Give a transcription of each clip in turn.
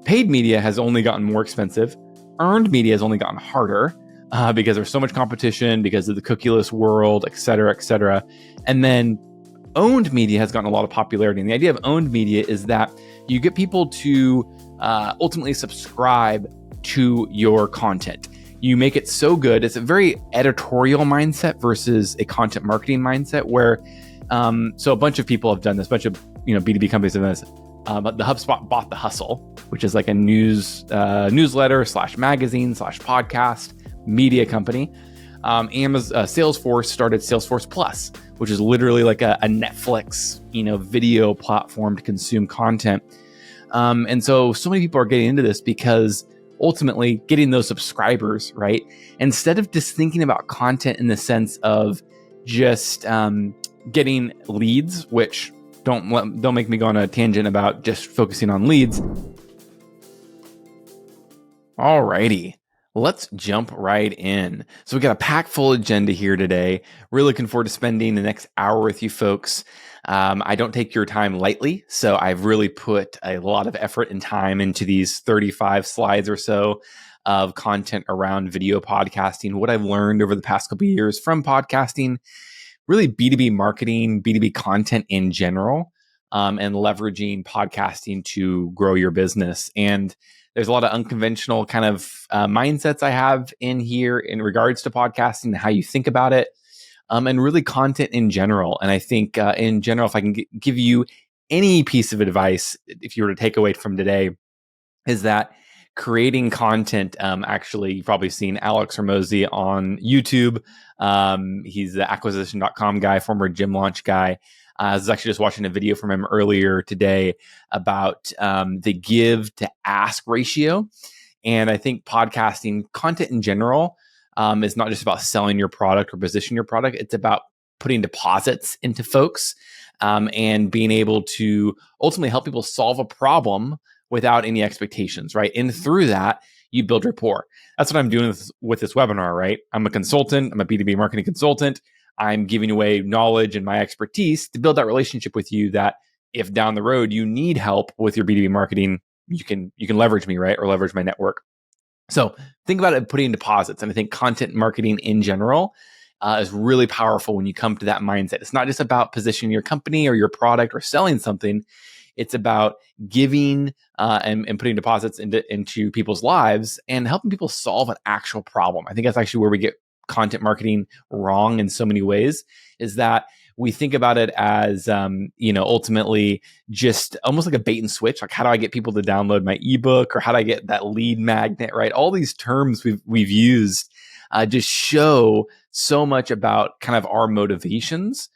paid media has only gotten more expensive. Earned media has only gotten harder because there's so much competition because of the cookieless world, et cetera, et cetera. And then owned media has gotten a lot of popularity. And the idea of owned media is that you get people to ultimately subscribe to your content. You make it so good. It's a very editorial mindset versus a content marketing mindset where, so a bunch of people have done this, a bunch of B2B companies have done this. But the HubSpot bought The Hustle, which is like a newsletter / magazine / podcast media company. Salesforce started Salesforce Plus, which is literally like a Netflix, video platform to consume content. And so many people are getting into this because ultimately getting those subscribers, right? Instead of just thinking about content in the sense of just getting leads, which don't make me go on a tangent about just focusing on leads. Alrighty, let's jump right in. So we got a packed full agenda here today. Really looking forward to spending the next hour with you folks. I don't take your time lightly, so I've really put a lot of effort and time into these 35 slides or so of content around video podcasting, what I've learned over the past couple of years from podcasting, really B2B marketing, B2B content in general, and leveraging podcasting to grow your business. And there's a lot of unconventional kind of mindsets I have in here in regards to podcasting and how you think about it. And really content in general. And I think in general, if I can give you any piece of advice, if you were to take away from today, is that creating content, actually, you've probably seen Alex Hormozi on YouTube. He's the acquisition.com guy, former gym launch guy. I was actually just watching a video from him earlier today about the give to ask ratio. And I think podcasting content in general is not just about selling your product or position your product. It's about putting deposits into folks and being able to ultimately help people solve a problem without any expectations, right? And through that, you build rapport. That's what I'm doing with this webinar, right? I'm a consultant. I'm a B2B marketing consultant. I'm giving away knowledge and my expertise to build that relationship with you that if down the road you need help with your B2B marketing, you can leverage me, right? Or leverage my network. So think about it putting deposits. And I think content marketing in general is really powerful when you come to that mindset. It's not just about positioning your company or your product or selling something. It's about giving and putting deposits into people's lives and helping people solve an actual problem. I think that's actually where we get content marketing wrong in so many ways, is that we think about it as, ultimately just almost like a bait and switch. Like, how do I get people to download my ebook, or how do I get that lead magnet, right? All these terms we've used just show so much about kind of our motivations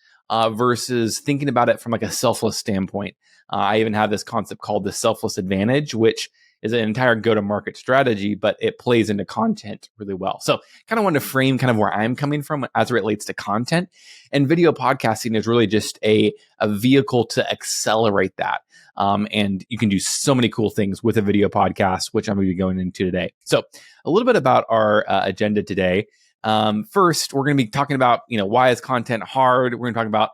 versus thinking about it from like a selfless standpoint. I even have this concept called the selfless advantage, which is an entire go-to-market strategy, but it plays into content really well. So kind of wanted to frame kind of where I'm coming from as it relates to content. And video podcasting is really just a vehicle to accelerate that. And you can do so many cool things with a video podcast, which I'm going to be going into today. So a little bit about our agenda today. First, we're going to be talking about, why is content hard? We're going to talk about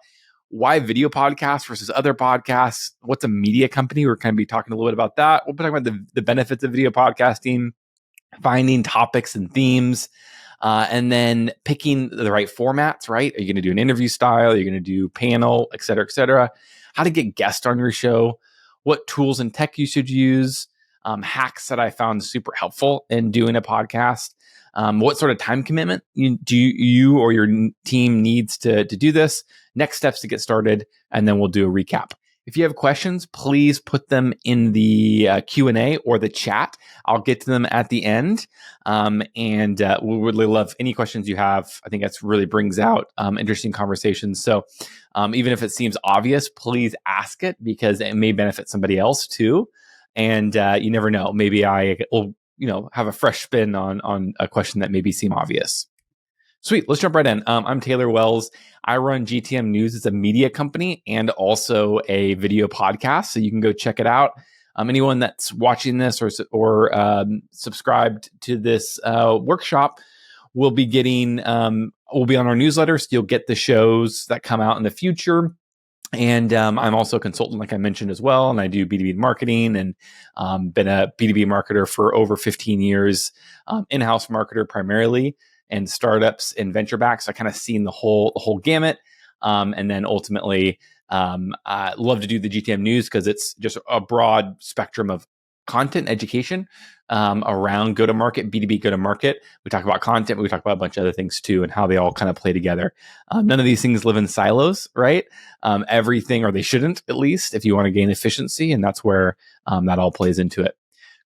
why video podcasts versus other podcasts. What's a media company? We're going to be talking a little bit about that. We'll be talking about the benefits of video podcasting, finding topics and themes, and then picking the right formats, right? Are you going to do an interview style? Are you going to do panel, et cetera, et cetera? How to get guests on your show, what tools and tech you should use, hacks that I found super helpful in doing a podcast. What sort of time commitment you or your team needs to do this, next steps to get started, and then we'll do a recap. If you have questions, please put them in the Q&A or the chat. I'll get to them at the end. And we would really love any questions you have. I think that's really brings out interesting conversations. So even if it seems obvious, please ask it because it may benefit somebody else too. And you never know. Maybe I will have a fresh spin on a question that maybe seem obvious. Sweet. Let's jump right in. I'm Taylor Wells. I run GTM.news. It's a media company and also a video podcast. So you can go check it out. Anyone that's watching this or subscribed to this workshop will be getting, will be on our newsletter. So you'll get the shows that come out in the future. And I'm also a consultant, like I mentioned as well, and I do B2B marketing and been a B2B marketer for over 15 years, in-house marketer primarily, and startups and venture backs. So I kind of seen the whole gamut, and then ultimately, I love to do the GTM news because it's just a broad spectrum of content education around go-to-market, B2B go-to-market. We talk about content, but we talk about a bunch of other things too, and how they all kind of play together. None of these things live in silos, right? Everything, or they shouldn't at least, if you want to gain efficiency. And that's where that all plays into it.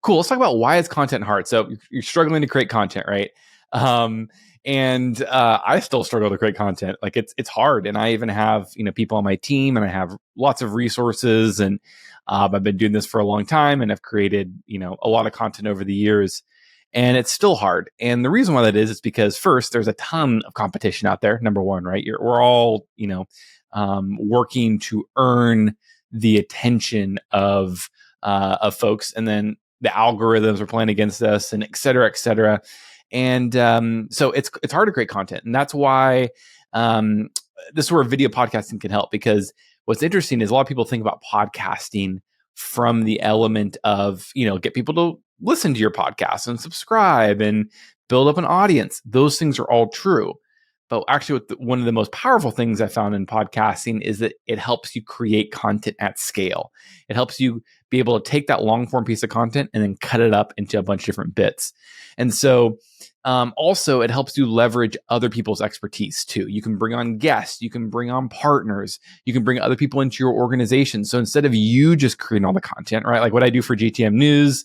Cool. Let's talk about why is content hard. So you're struggling to create content, right? And I still struggle to create content. Like it's hard. And I even have, people on my team, and I have lots of resources, and I've been doing this for a long time, and I've created, a lot of content over the years, and it's still hard. And the reason why that is because first, there's a ton of competition out there. Number one, right? We're all, working to earn the attention of folks, and then the algorithms are playing against us, and et cetera, et cetera. And so it's hard to create content, and that's why this is where video podcasting can help. Because what's interesting is a lot of people think about podcasting from the element of get people to listen to your podcast and subscribe and build up an audience. Those things are all true. But actually, one of the most powerful things I found in podcasting is that it helps you create content at scale. It helps you be able to take that long form piece of content and then cut it up into a bunch of different bits. And so also, it helps you leverage other people's expertise too. You can bring on guests, you can bring on partners, you can bring other people into your organization. So instead of you just creating all the content, right? Like what I do for GTM News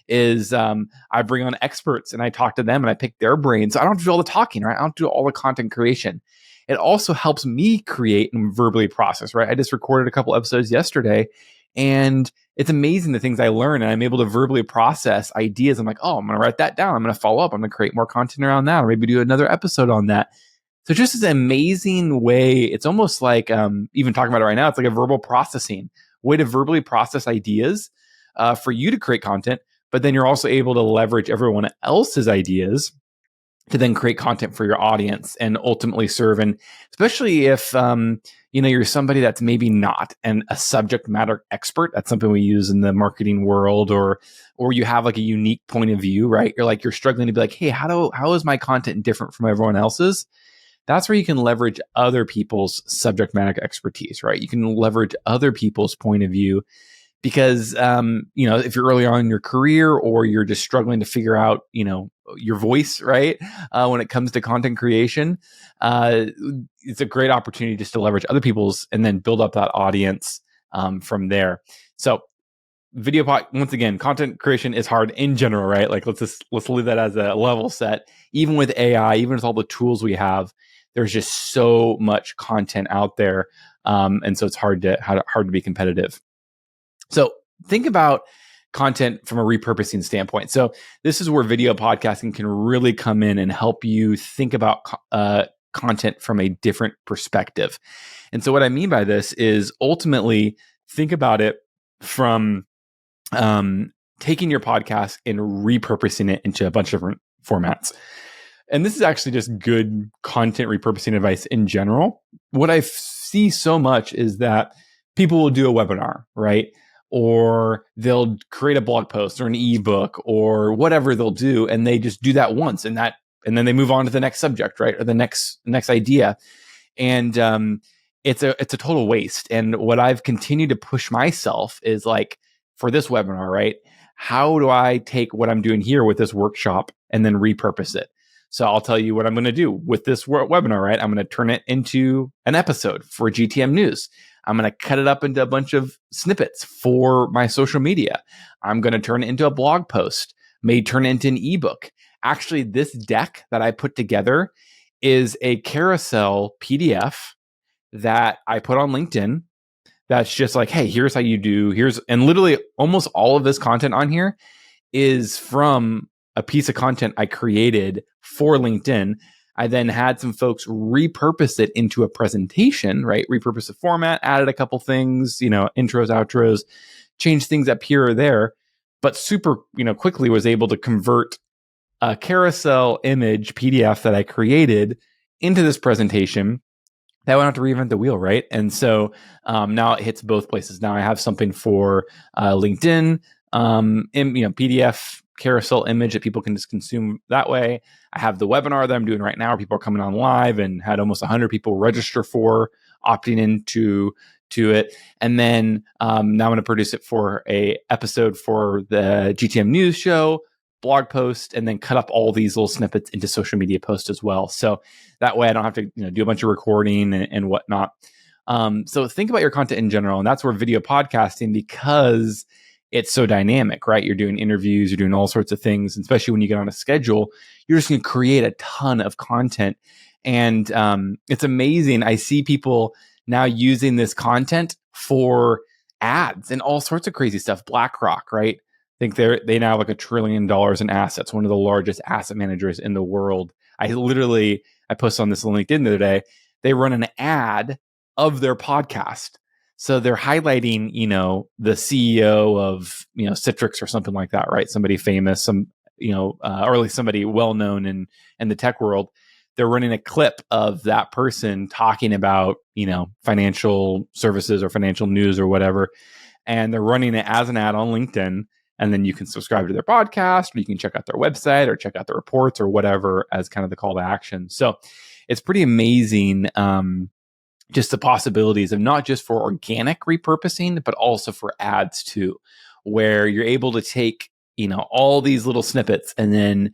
is I bring on experts and I talk to them and I pick their brains. So I don't have to do all the talking, right? I don't do all the content creation. It also helps me create and verbally process, right? I just recorded a couple episodes yesterday, and it's amazing the things I learn, and I'm able to verbally process ideas. I'm like, oh, I'm going to write that down. I'm going to follow up. I'm going to create more content around that, or maybe do another episode on that. So just this amazing way. It's almost like even talking about it right now, it's like a verbal processing way to verbally process ideas for you to create content. But then you're also able to leverage everyone else's ideas to then create content for your audience and ultimately serve. And especially if you're somebody that's maybe not a subject matter expert. That's something we use in the marketing world, or you have like a unique point of view, right? You're struggling to be like, hey, how is my content different from everyone else's? That's where you can leverage other people's subject matter expertise, right? You can leverage other people's point of view. Because, if you're early on in your career, or you're just struggling to figure out, your voice, right? When it comes to content creation, it's a great opportunity just to leverage other people's and then build up that audience from there. So once again, content creation is hard in general, right? Like let's leave that as a level set. Even with AI, even with all the tools we have, there's just so much content out there. And so it's hard to be competitive. So think about content from a repurposing standpoint. So this is where video podcasting can really come in and help you think about content from a different perspective. And so what I mean by this is ultimately think about it from taking your podcast and repurposing it into a bunch of different formats. And this is actually just good content repurposing advice in general. What I see so much is that people will do a webinar, right? Or they'll create a blog post or an ebook or whatever they'll do, and they just do that once, and then they move on to the next subject, right, or the next idea, and it's a total waste. And what I've continued to push myself is like, for this webinar, right? How do I take what I'm doing here with this workshop and then repurpose it? So I'll tell you what I'm going to do with this webinar, right? I'm going to turn it into an episode for GTM News. I'm going to cut it up into a bunch of snippets for my social media. I'm going to turn it into a blog post, may turn it into an ebook. Actually, this deck that I put together is a carousel PDF that I put on LinkedIn. That's just like, hey, here's how you do, and literally almost all of this content on here is from a piece of content I created for LinkedIn. I then had some folks repurpose it into a presentation, right? Repurpose the format, added a couple things, intros, outros, changed things up here or there, but super, quickly was able to convert a carousel image PDF that I created into this presentation that won't have to reinvent the wheel, right? And so now it hits both places. Now I have something for LinkedIn, PDF carousel image that people can just consume that way. I have the webinar that I'm doing right now where people are coming on live and had almost 100 people register for opting into it. And then now I'm going to produce it for a episode for the GTM.news show, blog post, and then cut up all these little snippets into social media posts as well. So that way I don't have to do a bunch of recording and whatnot. So think about your content in general. And that's where video podcasting, because it's so dynamic, right? You're doing interviews, you're doing all sorts of things, especially when you get on a schedule, you're just going to create a ton of content. And it's amazing. I see people now using this content for ads and all sorts of crazy stuff. BlackRock, right? I think they now have like $1 trillion in assets, one of the largest asset managers in the world. I posted on this on LinkedIn the other day. They run an ad of their podcast. So they're highlighting, the CEO of, Citrix or something like that, right? Somebody famous, or at least somebody well-known in the tech world. They're running a clip of that person talking about, financial services or financial news or whatever. And they're running it as an ad on LinkedIn. And then you can subscribe to their podcast, or you can check out their website or check out the reports or whatever as kind of the call to action. So it's pretty amazing, just the possibilities of not just for organic repurposing, but also for ads too, where you're able to take, all these little snippets and then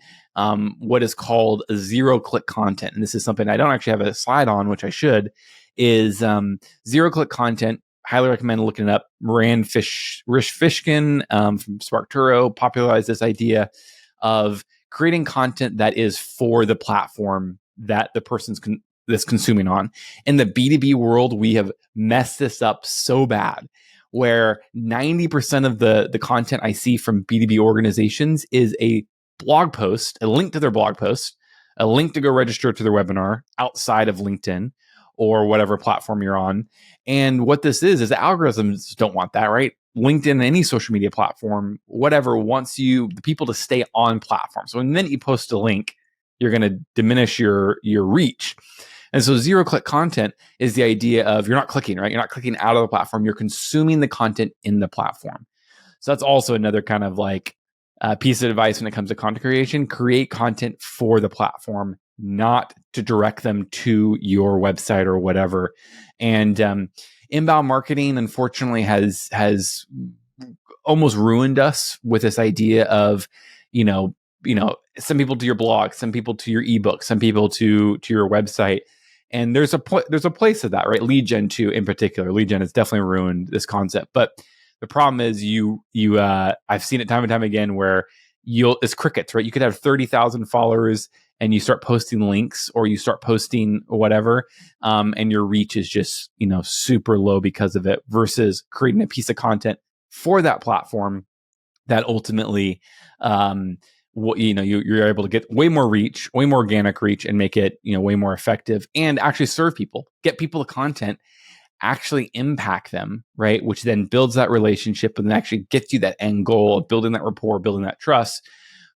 what is called a 0-click content. And this is something I don't actually have a slide on, which I should, is 0-click content. Highly recommend looking it up. Rand Fishkin from SparkTuro popularized this idea of creating content that is for the platform that the person's that's consuming on. In the B2B world, we have messed this up so bad, where 90% of the content I see from B2B organizations is a blog post, a link to their blog post, a link to go register to their webinar outside of LinkedIn or whatever platform you're on. And what this is algorithms don't want that, right? LinkedIn, any social media platform, whatever, wants the people to stay on platform. So the minute you post a link, you're going to diminish your reach. And so 0-click content is the idea of you're not clicking, right? You're not clicking out of the platform. You're consuming the content in the platform. So that's also another kind of like piece of advice when it comes to content creation. Create content for the platform, not to direct them to your website or whatever. And inbound marketing, unfortunately, has almost ruined us with this idea of, some people to your blog, some people to your ebook, some people to your website. And there's a place of that, right? Lead gen too, in particular. Lead gen has definitely ruined this concept. But the problem is I've seen it time and time again where it's crickets, right? You could have 30,000 followers and you start posting links or you start posting whatever, and your reach is just, super low because of it, versus creating a piece of content for that platform that ultimately, you're able to get way more reach, way more organic reach, and make it, way more effective and actually serve people, get people the content, actually impact them, right? Which then builds that relationship and then actually gets you that end goal of building that rapport, building that trust,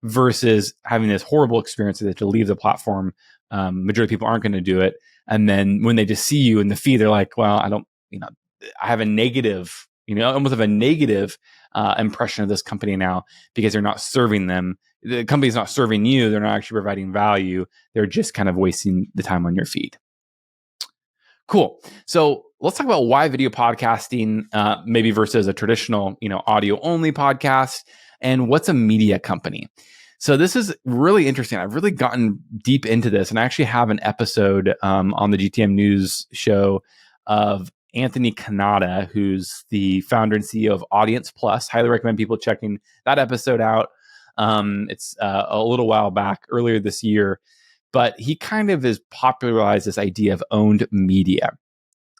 versus having this horrible experience that to leave the platform. Majority of people aren't going to do it. And then when they just see you in the feed, they're like, well, I don't, I have a negative, almost have a negative impression of this company now because they're not serving them. The company's not serving you. They're not actually providing value. They're just kind of wasting the time on your feed. Cool. So let's talk about why video podcasting, maybe versus a traditional, audio only podcast, and what's a media company. So this is really interesting. I've really gotten deep into this, and I actually have an episode on the GTM.news show of Anthony Kanata, who's the founder and CEO of Audience Plus. Highly recommend people checking that episode out. It's a little while back, earlier this year, but he kind of has popularized this idea of owned media.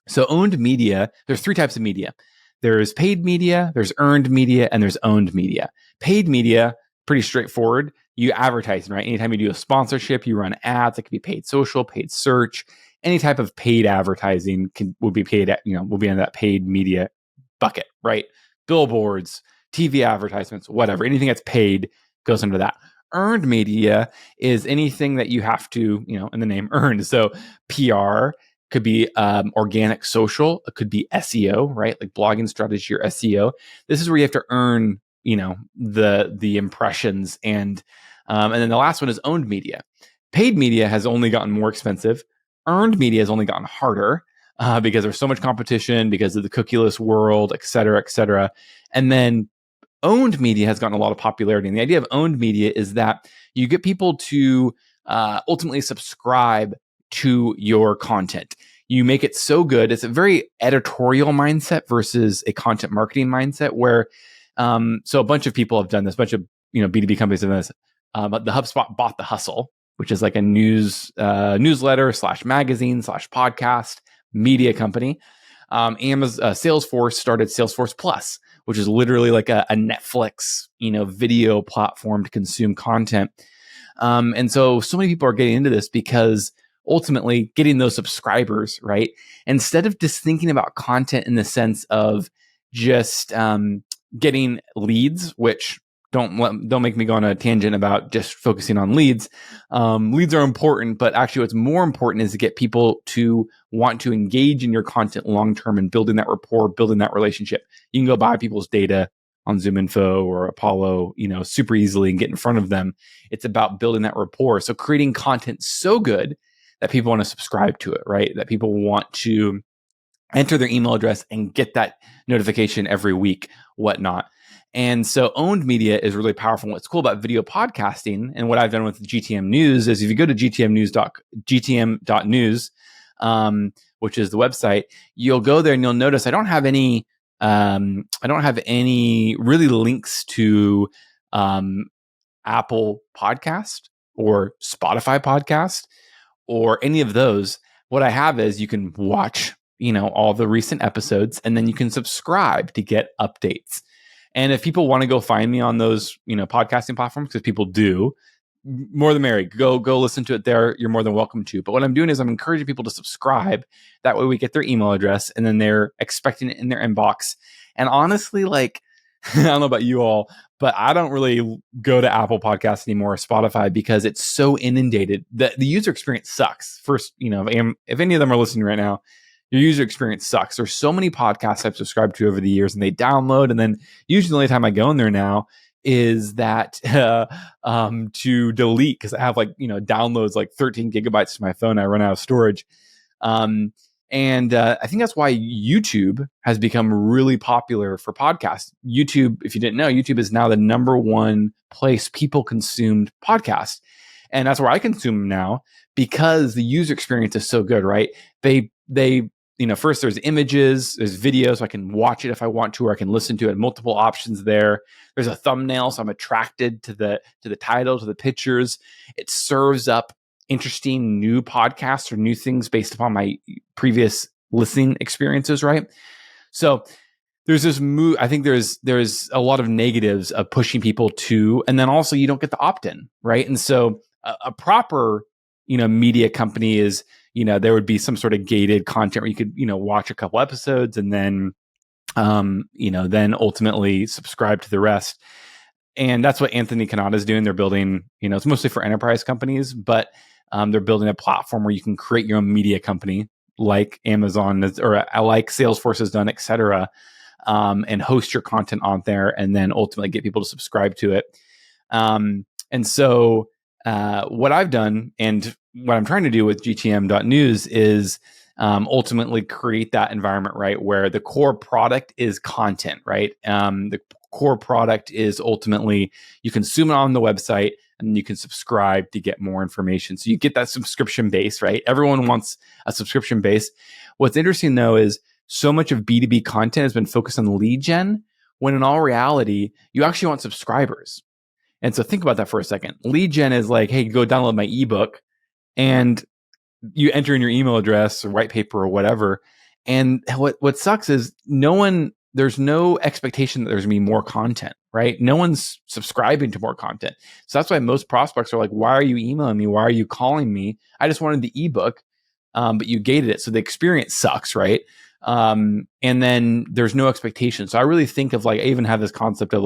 So owned media, there's 3 types of media. There's paid media, there's earned media, and there's owned media. Paid media, pretty straightforward. You advertise, right? Anytime you do a sponsorship, you run ads. It could be paid social, paid search. Any type of paid advertising will be paid at, will be in that paid media bucket, right? Billboards, TV advertisements, whatever. Anything that's paid goes under that. Earned media is anything that you have to, in the name earned. So PR, could be organic social, it could be SEO, right? Like blogging strategy or SEO. This is where you have to earn, the impressions, and then the last one is owned media. Paid media has only gotten more expensive. Earned media has only gotten harder because there's so much competition because of the cookieless world, et cetera, et cetera. And then owned media has gotten a lot of popularity. And the idea of owned media is that you get people to ultimately subscribe to your content. You make it so good. It's a very editorial mindset versus a content marketing mindset where, so a bunch of people have done this, a bunch of, B2B companies have done this. But the HubSpot bought The Hustle, which is like a newsletter / magazine / podcast media company. Salesforce started Salesforce Plus, which is literally like a Netflix, video platform to consume content. And so many people are getting into this because ultimately getting those subscribers, right? Instead of just thinking about content in the sense of just getting leads, which don't make me go on a tangent about just focusing on leads. Leads are important, but actually what's more important is to get people to want to engage in your content long-term and building that rapport, building that relationship. You can go buy people's data on ZoomInfo or Apollo, super easily and get in front of them. It's about building that rapport. So creating content so good that people want to subscribe to it, right? That people want to enter their email address and get that notification every week, whatnot. And so owned media is really powerful. What's cool about video podcasting and what I've done with GTM.news is if you go to GTM.news, which is the website, you'll go there and you'll notice I don't have any really links to Apple Podcast or Spotify Podcast or any of those. What I have is you can watch, all the recent episodes, and then you can subscribe to get updates. And if people want to go find me on those, podcasting platforms, because people do, more than merry. Go listen to it there. You're more than welcome to. But what I'm doing is I'm encouraging people to subscribe. That way we get their email address and then they're expecting it in their inbox. And honestly, like, I don't know about you all, but I don't really go to Apple Podcasts anymore or Spotify because it's so inundated. The user experience sucks. First, if any of them are listening right now, your user experience sucks. There's so many podcasts I've subscribed to over the years and they download. And then usually the only time I go in there now is that to delete because I have downloads like 13 gigabytes to my phone. I run out of storage. And I think that's why YouTube has become really popular for podcasts. YouTube, if you didn't know, YouTube is now the number one place people consumed podcasts. And that's where I consume them now because the user experience is so good, right? They first there's images, there's video, so I can watch it if I want to, or I can listen to it. Multiple options there. There's a thumbnail, so I'm attracted to the title, to the pictures. It serves up interesting new podcasts or new things based upon my previous listening experiences, right? So there's this move. I think there's a lot of negatives of pushing people to, and then also you don't get the opt-in, right? And so a proper media company is, there would be some sort of gated content where you could, watch a couple episodes and then, then ultimately subscribe to the rest. And that's what Anthony Kanata is doing. They're building, it's mostly for enterprise companies, but they're building a platform where you can create your own media company like Amazon or like Salesforce has done, et cetera, and host your content on there and then ultimately get people to subscribe to it. And so what I've done and what I'm trying to do with GTM.news is ultimately create that environment, right, where the core product is content, right? The core product is ultimately you consume it on the website and you can subscribe to get more information. So you get that subscription base, right? Everyone wants a subscription base. What's interesting though is so much of B2B content has been focused on lead gen, when in all reality, you actually want subscribers. And so think about that for a second. Lead gen is like, hey, go download my ebook and you enter in your email address or white paper or whatever. And what sucks is there's no expectation that there's going to be more content, right? No one's subscribing to more content. So that's why most prospects are like, why are you emailing me? Why are you calling me? I just wanted the ebook, but you gated it. So the experience sucks, right? And then there's no expectation. So I really think of I even have this concept of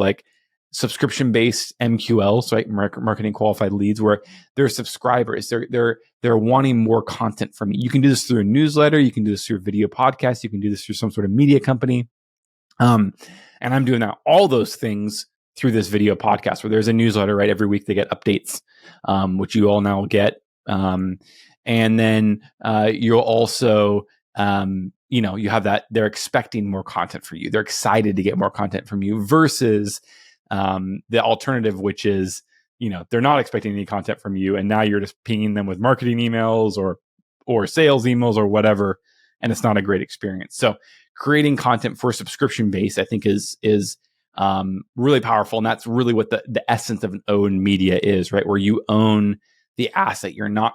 subscription-based MQLs, right? Marketing qualified leads, where they're subscribers. They're wanting more content from you. You can do this through a newsletter. You can do this through a video podcast. You can do this through some sort of media company. And I'm doing all those things through this video podcast, where there's a newsletter, right? Every week they get updates, which you all now get. And then you'll also, you have that they're expecting more content for you. They're excited to get more content from you versus the alternative, which is, they're not expecting any content from you. And now you're just pinging them with marketing emails or sales emails or whatever. And it's not a great experience. So creating content for subscription base, I think is really powerful. And that's really what the essence of an owned media is, right? Where you own the asset. You're not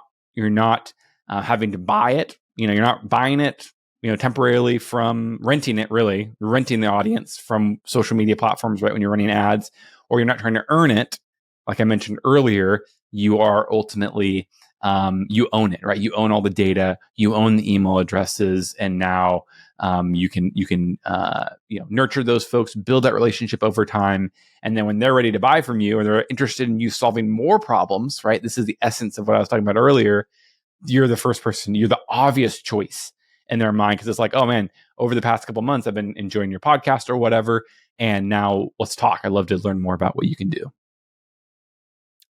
having to buy it. You're not buying it, temporarily from renting it, really. You're renting the audience from social media platforms, right? When you're running ads, or you're not trying to earn it. Like I mentioned earlier, you are ultimately, you own it, right? You own all the data, you own the email addresses, and now you can nurture those folks, build that relationship over time, and then when they're ready to buy from you, or they're interested in you solving more problems, right? This is the essence of what I was talking about earlier. You're the first person, you're the obvious choice in their mind, because it's like, oh man, over the past couple months, I've been enjoying your podcast or whatever, and now let's talk. I'd love to learn more about what you can do.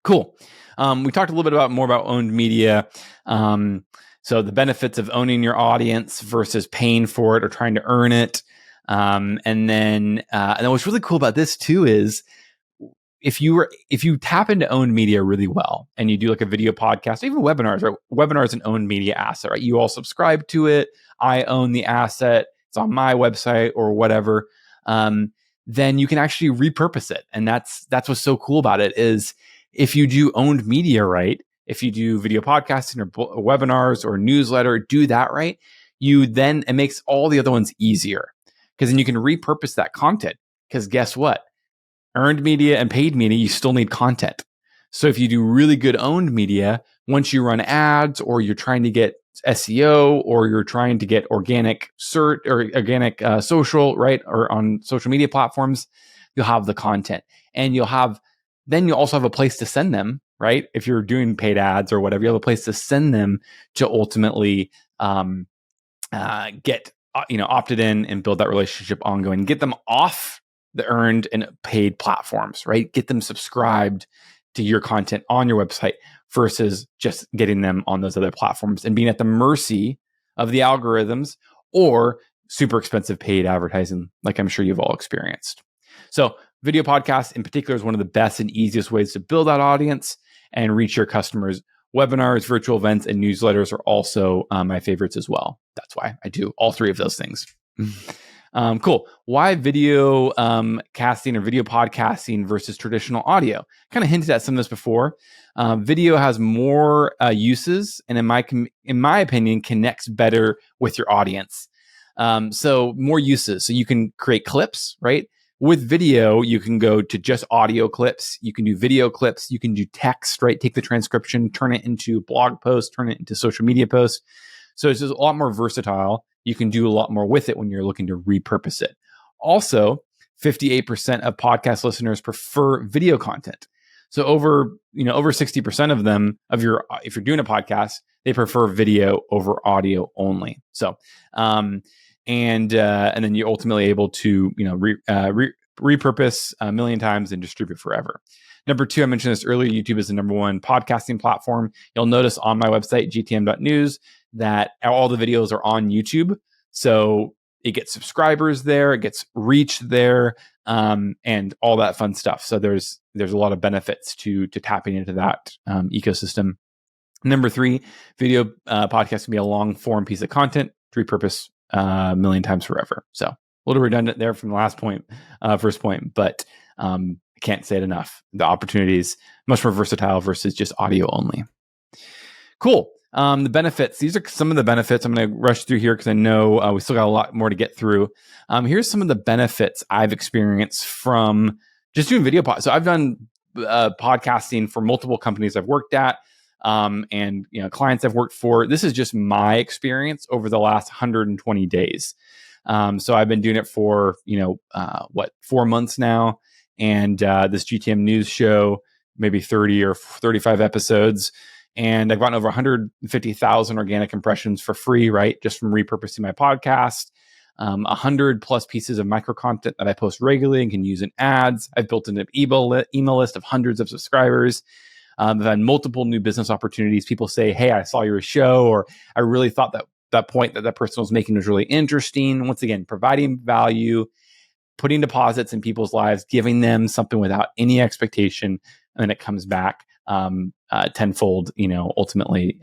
Cool. We talked a little bit more about owned media. So the benefits of owning your audience versus paying for it or trying to earn it. And then what's really cool about this too is if you tap into owned media really well, and you do like a video podcast, even webinars, right? Webinar is an owned media asset, right? You all subscribe to it. I own the asset. It's on my website or whatever. Then you can actually repurpose it. And that's what's so cool about it is, if you do owned media right, if you do video podcasting or webinars or newsletter, do that right, it makes all the other ones easier, because then you can repurpose that content. Because guess what? Earned media and paid media, you still need content. So if you do really good owned media, once you run ads, or you're trying to get SEO, or you're trying to get organic search or organic social, right? Or on social media platforms, you'll have the content, and then you'll also have a place to send them, right? If you're doing paid ads or whatever, you have a place to send them to ultimately get opted in and build that relationship ongoing. Get them off the earned and paid platforms, right? Get them subscribed to your content on your website versus just getting them on those other platforms and being at the mercy of the algorithms or super expensive paid advertising, like I'm sure you've all experienced. So video podcast in particular is one of the best and easiest ways to build that audience and reach your customers. Webinars, virtual events, and newsletters are also my favorites as well. That's why I do all three of those things. Cool. Why video casting or video podcasting versus traditional audio? Kind of hinted at some of this before. Video has more uses, and in my opinion, connects better with your audience. So more uses. So you can create clips, right? With video, you can go to just audio clips. You can do video clips. You can do text, right? Take the transcription, turn it into blog posts, turn it into social media posts. So it's just a lot more versatile. You can do a lot more with it when you're looking to repurpose it. Also, 58% of podcast listeners prefer video content. So over 60% of them, if you're doing a podcast, they prefer video over audio only. So, and then you're ultimately able to repurpose a million times and distribute forever. Number two, I mentioned this earlier, YouTube is the number one podcasting platform. You'll notice on my website, GTM.news, that all the videos are on YouTube. So it gets subscribers there, it gets reach there, and all that fun stuff. So there's a lot of benefits to tapping into that ecosystem. Number three, video podcast can be a long form piece of content to repurpose a million times forever. So a little redundant there from the first point, but I can't say it enough. The opportunity is much more versatile versus just audio only. Cool. The benefits. These are some of the benefits. I'm going to rush through here because I know we still got a lot more to get through. Here's some of the benefits I've experienced from just doing video podcasts. So I've done podcasting for multiple companies I've worked at, and clients I've worked for. This is just my experience over the last 120 days. So I've been doing it for 4 months now, and this GTM News show, maybe 30 or 35 episodes. And I've gotten over 150,000 organic impressions for free, right? Just from repurposing my podcast. 100 plus pieces of micro content that I post regularly and can use in ads. I've built an email list of hundreds of subscribers. I've had multiple new business opportunities. People say, hey, I saw your show, or I really thought that point that person was making was really interesting. Once again, providing value, putting deposits in people's lives, giving them something without any expectation, and then it comes back tenfold, ultimately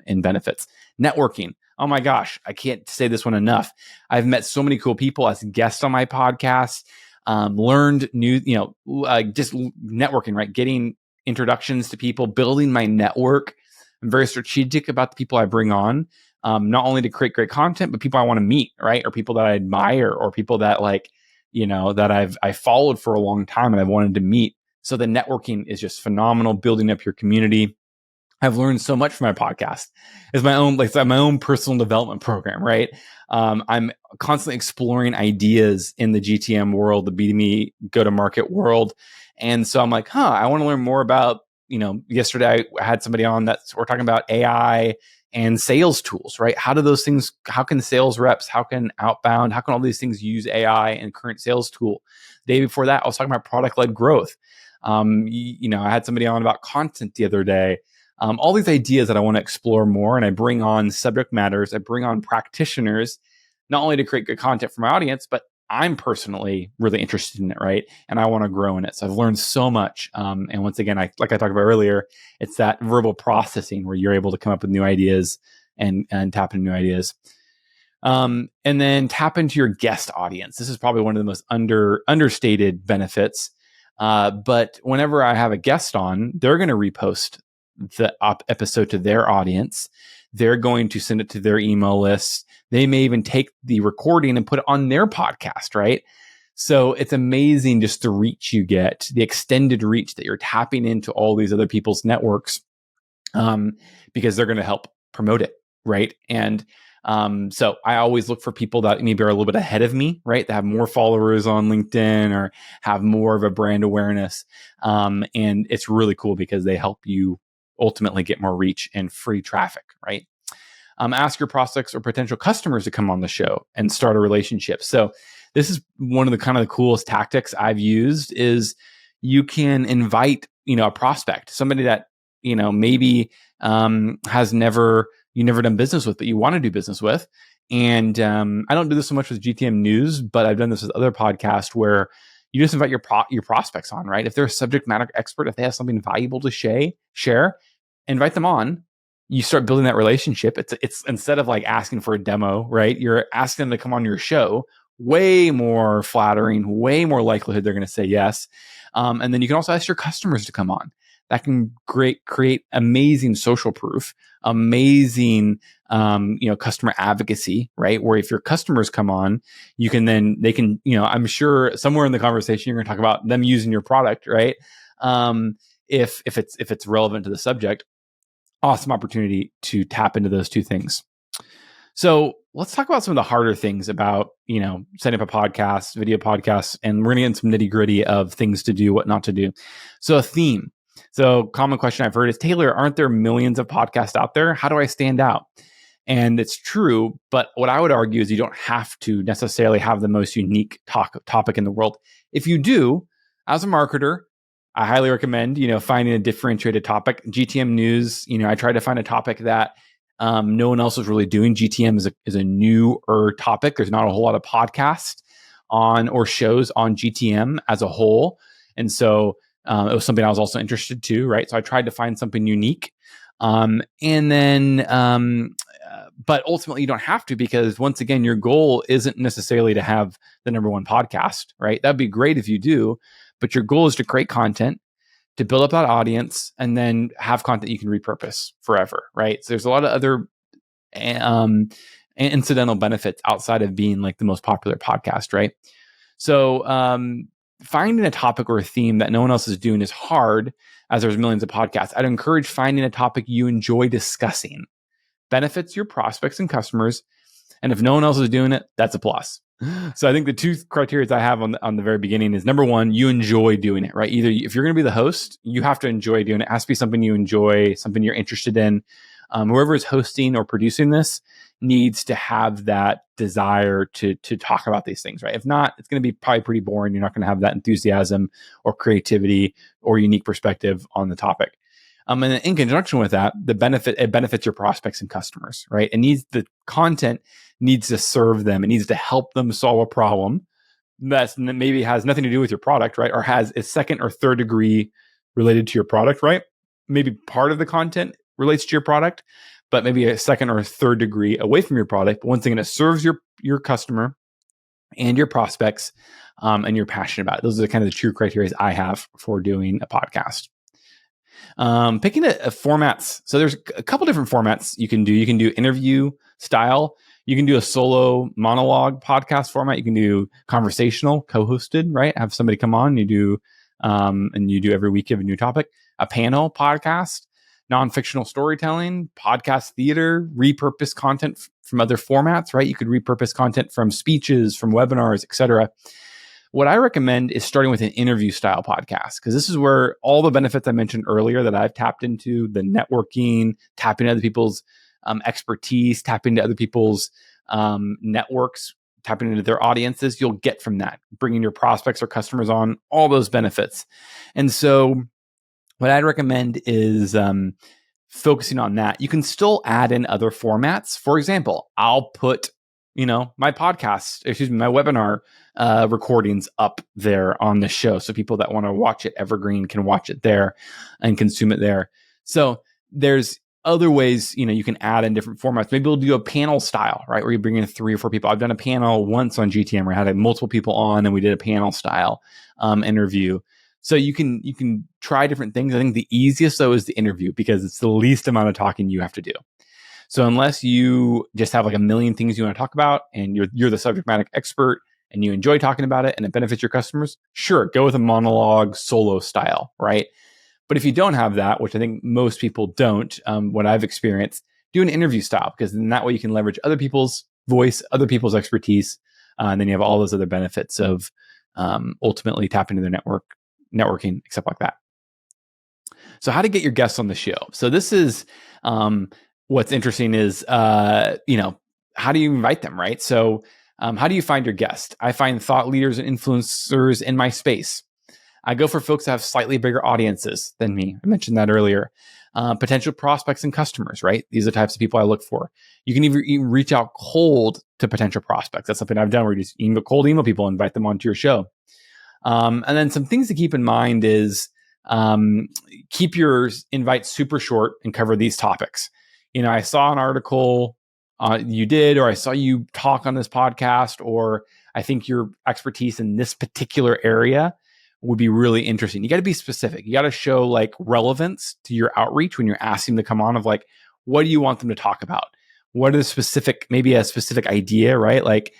in benefits. Networking. Oh my gosh, I can't say this one enough. I've met so many cool people as guests on my podcast, learned new, just networking, right? Getting introductions to people, building my network. I'm very strategic about the people I bring on, not only to create great content, but people I want to meet, right? Or people that I admire, or people that that I followed for a long time and I've wanted to meet. So the networking is just phenomenal, building up your community. I've learned so much from my podcast. It's my own personal development program, right? I'm constantly exploring ideas in the GTM world, the B2B go-to-market world. And so I'm like, I want to learn more about, yesterday I had somebody on we're talking about AI and sales tools, right? How can sales reps, how can outbound, how can all these things use AI and current sales tool? The day before that, I was talking about product-led growth. I had somebody on about content the other day. All these ideas that I want to explore more, and I bring on subject matters, I bring on practitioners, not only to create good content for my audience, but I'm personally really interested in it, right? And I want to grow in it. So I've learned so much. And once again, like I talked about earlier, it's that verbal processing where you're able to come up with new ideas and tap into new ideas. And then tap into your guest audience. This is probably one of the most understated benefits. But whenever I have a guest on, they're going to repost the episode to their audience. They're going to send it to their email list. They may even take the recording and put it on their podcast, right? So it's amazing just the reach you get, the extended reach that you're tapping into all these other people's networks, because they're going to help promote it, right? And so I always look for people that maybe are a little bit ahead of me, right? That have more followers on LinkedIn or have more of a brand awareness. And it's really cool because they help you ultimately get more reach and free traffic, right? Ask your prospects or potential customers to come on the show and start a relationship. So this is one of the kind of the coolest tactics I've used is you can invite, a prospect, somebody that, maybe has never done business with, but you want to do business with. And I don't do this so much with GTM News, but I've done this with other podcasts where you just invite your prospects on, right? If they're a subject matter expert, if they have something valuable to share, invite them on. You start building that relationship. It's instead of like asking for a demo, right? You're asking them to come on your show. Way more flattering, way more likelihood they're going to say yes. And then you can also ask your customers to come on. That can create amazing social proof, amazing customer advocacy, right? Where if your customers come on, they can, I'm sure somewhere in the conversation you're going to talk about them using your product, right? If it's relevant to the subject. Awesome opportunity to tap into those two things. So let's talk about some of the harder things about, setting up a podcast, video podcasts, and we're going to get into some nitty gritty of things to do, what not to do. So a theme. So common question I've heard is, Taylor, aren't there millions of podcasts out there? How do I stand out? And it's true, but what I would argue is you don't have to necessarily have the most unique topic in the world. If you do, as a marketer, I highly recommend, finding a differentiated topic. GTM News, I try to find a topic that no one else is really doing. GTM is a newer topic. There's not a whole lot of podcasts on or shows on GTM as a whole. And so it was something I was also interested to, right? So I tried to find something unique. But ultimately you don't have to, because once again, your goal isn't necessarily to have the number one podcast, right? That'd be great if you do, but your goal is to create content, to build up that audience, and then have content you can repurpose forever, right? So there's a lot of other incidental benefits outside of being like the most popular podcast, right? So finding a topic or a theme that no one else is doing is hard, as there's millions of podcasts. I'd encourage finding a topic you enjoy discussing, benefits your prospects and customers, and if no one else is doing it, that's a plus. So I think the two criteria I have on the very beginning is, number one, you enjoy doing it, right? Either if you're going to be the host, you have to enjoy doing it. It has to be something you enjoy, something you're interested in. Whoever is hosting or producing this needs to have that desire to talk about these things, right? If not, it's going to be probably pretty boring. You're not going to have that enthusiasm or creativity or unique perspective on the topic. And in conjunction with that, it benefits your prospects and customers, right? The content needs to serve them. It needs to help them solve a problem that maybe has nothing to do with your product, right? Or has a second or third degree related to your product, right? Maybe part of the content relates to your product, but maybe a second or third degree away from your product. But once again, it serves your customer and your prospects, and you're passionate about it. Those are the kind of the true criteria I have for doing a podcast. Picking a formats. So there's a couple different formats you can do. You can do interview style. You can do a solo monologue podcast format. You can do conversational, co-hosted, right? Have somebody come on. You do, and you do every week you have a new topic. A panel podcast, non-fictional storytelling, podcast theater, repurpose content from other formats, right? You could repurpose content from speeches, from webinars, etc. What I recommend is starting with an interview style podcast, because this is where all the benefits I mentioned earlier that I've tapped into, the networking, tapping into other people's expertise, tapping into other people's networks, tapping into their audiences, you'll get from that, bringing your prospects or customers on, all those benefits. And so what I'd recommend is focusing on that. You can still add in other formats. For example, I'll put my webinar recordings up there on the show. So people that want to watch it evergreen can watch it there and consume it there. So there's other ways, you can add in different formats. Maybe we'll do a panel style, right? Where you bring in 3 or 4 people. I've done a panel once on GTM where I had multiple people on and we did a panel style interview. So you can try different things. I think the easiest though is the interview, because it's the least amount of talking you have to do. So unless you just have like a million things you want to talk about and you're the subject matter expert and you enjoy talking about it and it benefits your customers, sure, go with a monologue solo style, right? But if you don't have that, which I think most people don't, what I've experienced, do an interview style, because in that way you can leverage other people's voice, other people's expertise, and then you have all those other benefits of ultimately tapping into their networking, except like that. So how to get your guests on the show. So this is what's interesting is, how do you invite them, right? So how do you find your guest? I find thought leaders and influencers in my space. I go for folks that have slightly bigger audiences than me. I mentioned that earlier. Potential prospects and customers, right? These are the types of people I look for. You can even reach out cold to potential prospects. That's something I've done, where you just cold email people, invite them onto your show. And then some things to keep in mind is keep your invite super short and cover these topics. I saw an article you did, or I saw you talk on this podcast, or I think your expertise in this particular area would be really interesting. You got to be specific. You got to show like relevance to your outreach when you're asking them to come on, of like, what do you want them to talk about? What is maybe a specific idea, right? Like,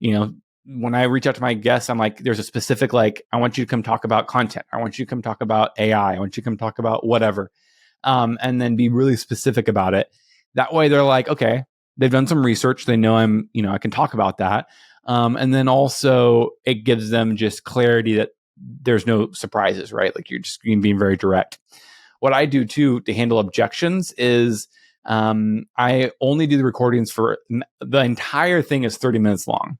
when I reach out to my guests, I'm like, there's a specific, like, I want you to come talk about content. I want you to come talk about AI. I want you to come talk about whatever. And then be really specific about it. That way they're like, okay, they've done some research. They know I can talk about that. And then also it gives them just clarity that there's no surprises, right? Like, you're just being very direct. What I do too to handle objections is I only do the recordings for the entire thing is 30 minutes long.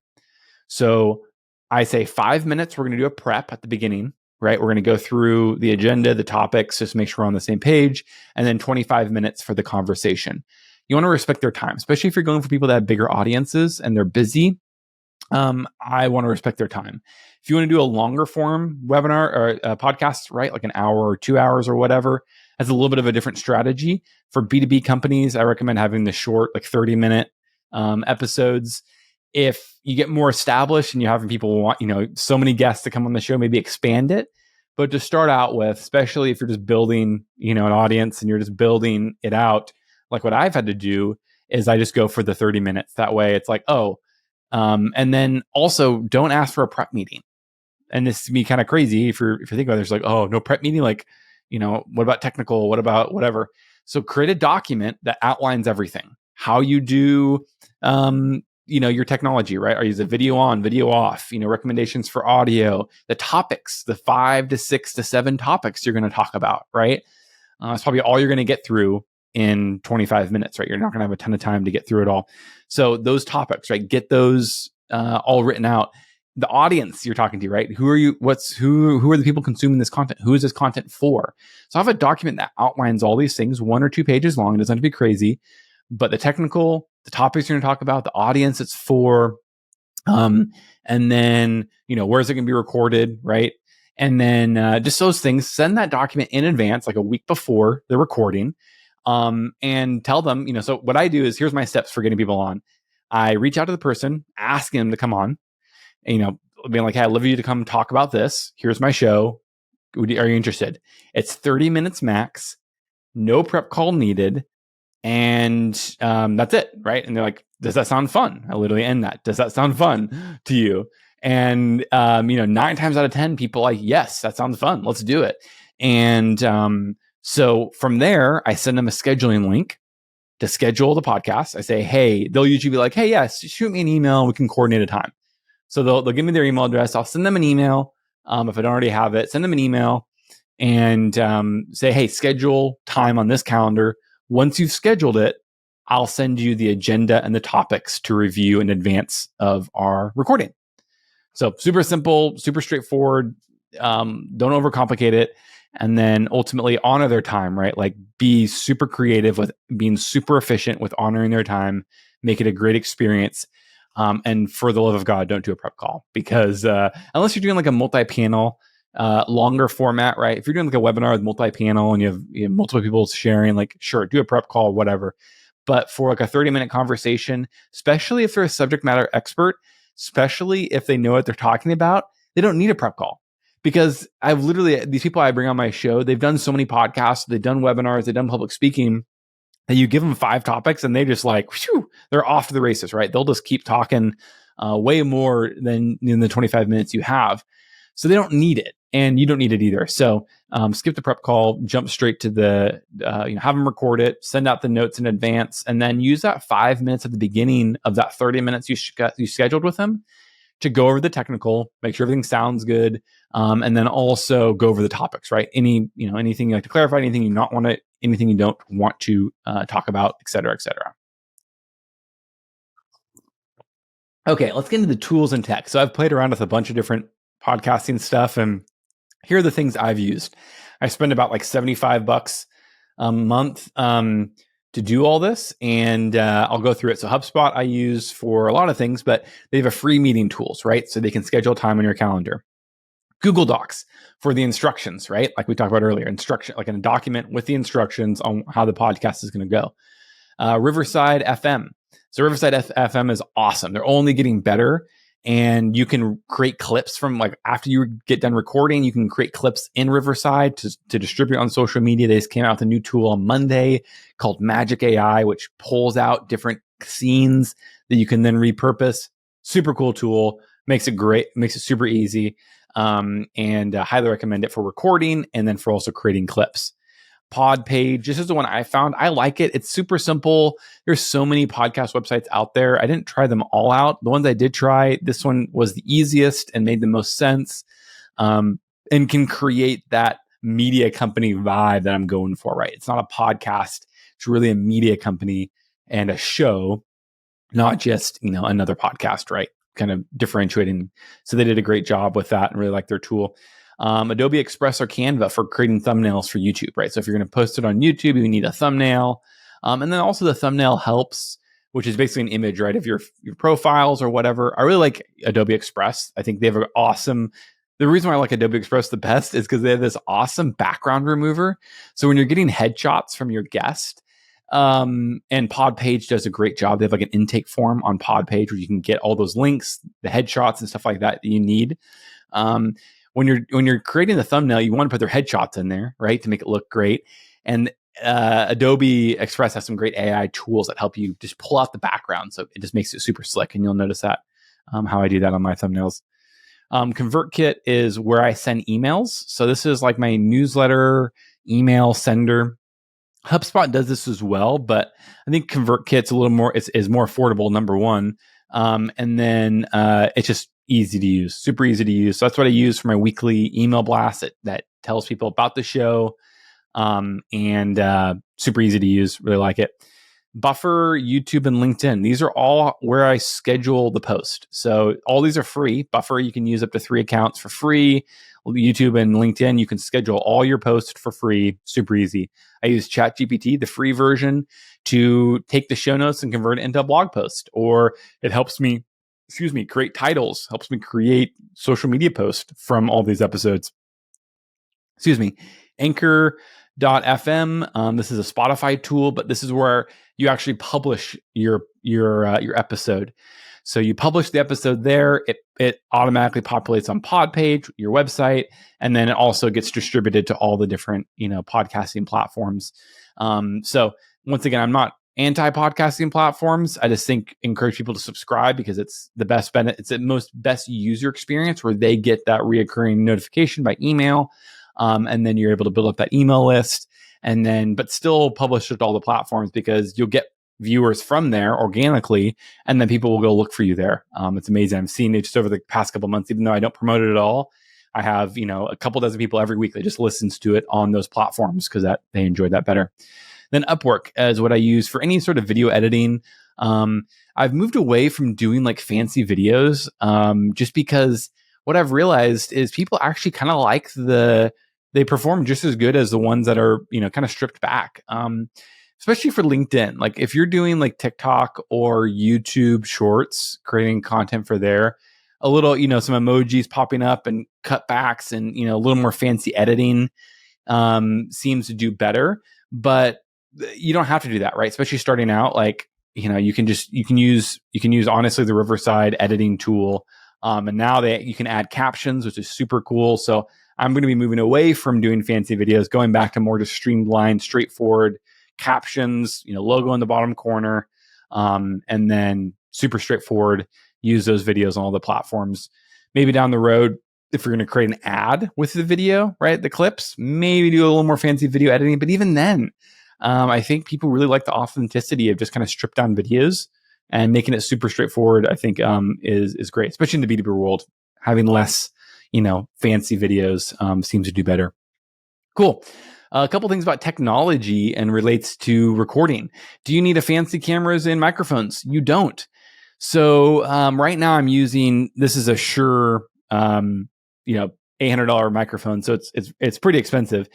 So I say 5 minutes, we're going to do a prep at the beginning, right? We're going to go through the agenda, the topics, just make sure we're on the same page. And then 25 minutes for the conversation. You want to respect their time, especially if you're going for people that have bigger audiences and they're busy. I want to respect their time. If you want to do a longer form webinar or a podcast, right? Like an hour or 2 hours or whatever, that's a little bit of a different strategy. For B2B companies, I recommend having the short, like 30-minute episodes. If you get more established and you're having people want, so many guests to come on the show, maybe expand it. But to start out with, especially if you're just building, an audience and you're just building it out, like what I've had to do is I just go for the 30 minutes. That way it's like, and then also don't ask for a prep meeting. And this can be kind of crazy if you think about it. There's like, oh, no prep meeting. Like, what about technical? What about whatever? So create a document that outlines everything. How you do your technology, right? Are you the video on, video off, recommendations for audio, the topics, the 5 to 6 to 7 topics you're going to talk about, right? It's probably all you're going to get through in 25 minutes, right? You're not going to have a ton of time to get through it all. So those topics, right? Get those all written out. The audience you're talking to, right? Who are you? Who are the people consuming this content? Who is this content for? So I have a document that outlines all these things, 1 or 2 pages long. It doesn't have to be crazy, but the topics you're going to talk about, the audience it's for, and then where's it going to be recorded, right? And then just those things. Send that document in advance, like a week before the recording, and tell them. So what I do is, here's my steps for getting people on. I reach out to the person, ask them to come on. Being like, hey, I'd love you to come talk about this. Here's my show. Are you interested? It's 30 minutes max, no prep call needed. And that's it, right? And they're like, does that sound fun? I literally end that. Does that sound fun to you? And 9 times out of 10, people are like, yes, that sounds fun. Let's do it. And so from there, I send them a scheduling link to schedule the podcast. I say, hey, they'll usually be like, hey, yes, shoot me an email. We can coordinate a time. So they'll give me their email address. I'll send them an email. If I don't already have it, send them an email and say, hey, schedule time on this calendar. Once you've scheduled it, I'll send you the agenda and the topics to review in advance of our recording. So super simple, super straightforward. Don't overcomplicate it. And then ultimately honor their time, right? Like, be super creative with being super efficient with honoring their time. Make it a great experience. And for the love of God, don't do a prep call, because unless you're doing like a multi-panel, longer format, right? If you're doing like a webinar with multi-panel and you have multiple people sharing, like, sure, do a prep call, whatever. But for like a 30-minute conversation, especially if they're a subject matter expert, especially if they know what they're talking about, they don't need a prep call. Because these people I bring on my show, they've done so many podcasts, they've done webinars, they've done public speaking, that you give them 5 topics and they just like, whew, they're off to the races, right? They'll just keep talking way more than in the 25 minutes you have. So they don't need it, and you don't need it either. So skip the prep call, jump straight to the, have them record it, send out the notes in advance, and then use that 5 minutes at the beginning of that 30 minutes you scheduled with them to go over the technical, make sure everything sounds good, and then also go over the topics, right? Anything you like to clarify, anything you don't want to talk about, et cetera, et cetera. Okay, let's get into the tools and tech. So I've played around with a bunch of different podcasting stuff, and here are the things I've used. I spend about like $75 a month to do all this, and I'll go through it. So HubSpot I use for a lot of things, but they have a free meeting tools, right? So they can schedule time on your calendar. Google Docs for the instructions, right? Like we talked about earlier, like in a document with the instructions on how the podcast is going to go. Riverside FM. So Riverside FM is awesome. They're only getting better. And you can create clips from, like, after you get done recording, you can create clips in Riverside to distribute on social media. They just came out with a new tool on Monday called Magic AI, which pulls out different scenes that you can then repurpose. Super cool tool. Makes it great. Makes it super easy. And highly recommend it for recording and then for also creating clips. Pod Page, this is the one I found. I like it. It's super simple. There's so many podcast websites out there. I didn't try them all out. The ones I did try, this one was the easiest and made the most sense, and can create that media company vibe that I'm going for, right? It's not a podcast. It's really a media company and a show, not just, another podcast, right? Kind of differentiating. So they did a great job with that and really like their tool. Adobe Express or Canva for creating thumbnails for YouTube, right? So if you're going to post it on YouTube, you need a thumbnail. And then also the thumbnail helps, which is basically an image, right, of your profiles or whatever. I really like Adobe Express. I think they have an awesome, the reason why I like Adobe Express the best is because they have this awesome background remover. So when you're getting headshots from your guest, and Podpage does a great job. They have like an intake form on Podpage where you can get all those links, the headshots and stuff like that you need. When you're creating the thumbnail, you want to put their headshots in there, right, to make it look great. And Adobe Express has some great AI tools that help you just pull out the background, so it just makes it super slick. And you'll notice that how I do that on my thumbnails. ConvertKit is where I send emails. So this is like my newsletter email sender. HubSpot does this as well, but I think ConvertKit's a little more is more affordable. Number one, And then it's just easy to use, super easy to use. So that's what I use for my weekly email blast that tells people about the show, and super easy to use. Really like it. Buffer, YouTube, and LinkedIn. These are all where I schedule the post. So all these are free. Buffer, you can use up to 3 accounts for free. YouTube and LinkedIn, you can schedule all your posts for free. Super easy. I use ChatGPT, the free version, to take the show notes and convert it into a blog post. Or it helps me, create titles, helps me create social media posts from all these episodes. Anchor.fm. This is a Spotify tool, but this is where you actually publish your episode. So you publish the episode there. It automatically populates on Podpage, your website, and then it also gets distributed to all the different podcasting platforms. So once again, I'm not anti-podcasting platforms. I just encourage people to subscribe because it's the best it's the best user experience where they get that reoccurring notification by email. And then you're able to build up that email list but still publish it to all the platforms because you'll get viewers from there organically, and then people will go look for you there. It's amazing. I've seen it just over the past couple of months, even though I don't promote it at all. I have, a couple dozen people every week that just listens to it on those platforms because they enjoy that better. Then Upwork is what I use for any sort of video editing. I've moved away from doing like fancy videos just because what I've realized is people actually kind of like they perform just as good as the ones that are, kind of stripped back. Especially for LinkedIn. Like if you're doing like TikTok or YouTube shorts, creating content for there, a little, some emojis popping up and cutbacks and, a little more fancy editing seems to do better. But you don't have to do that, right? Especially starting out, like, you can use honestly the Riverside editing tool. And now you can add captions, which is super cool. So I'm going to be moving away from doing fancy videos, going back to more just streamlined, straightforward captions, logo in the bottom corner, and then super straightforward. Use those videos on all the platforms. Maybe down the road, if you're going to create an ad with the video, right, the clips, maybe do a little more fancy video editing. But even then, I think people really like the authenticity of just kind of stripped down videos and making it super straightforward. I think is great, especially in the B2B world. Having less, fancy videos seems to do better. Cool. A couple things about technology and relates to recording. Do you need a fancy cameras and microphones? You don't. So right now I'm using, this is a Shure, $800 microphone. So it's pretty expensive.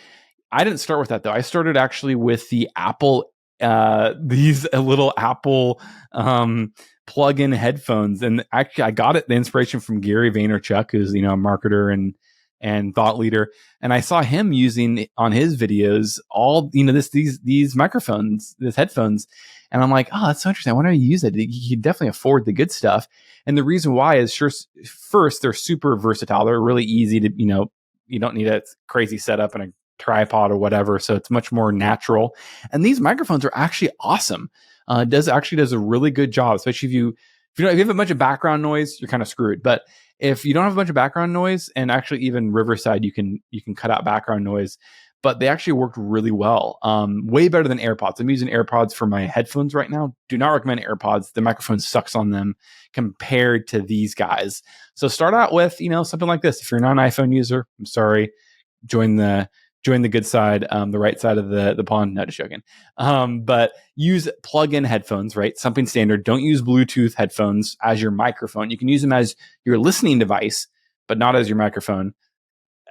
I didn't start with that though. I started actually with the Apple, these little Apple plug-in headphones. And actually I got the inspiration from Gary Vaynerchuk, who's, a marketer and thought leader. And I saw him using on his videos all, these microphones, these headphones. And I'm like, oh, that's so interesting. I wonder how you use it. You can definitely afford the good stuff. And the reason why is first, they're super versatile. They're really easy to, you don't need a crazy setup and a tripod or whatever. So it's much more natural. And these microphones are actually awesome. Does a really good job, especially if you have a bunch of background noise, you're kind of screwed. But if you don't have a bunch of background noise, and actually even Riverside, you can cut out background noise, but they actually worked really well. Way better than AirPods. I'm using AirPods for my headphones right now. Do not recommend AirPods. The microphone sucks on them compared to these guys. So start out with, something like this. If you're not an iPhone user, I'm sorry, join the good side, the right side of the pond. Not just joking. But use plug-in headphones, right? Something standard. Don't use Bluetooth headphones as your microphone. You can use them as your listening device, but not as your microphone.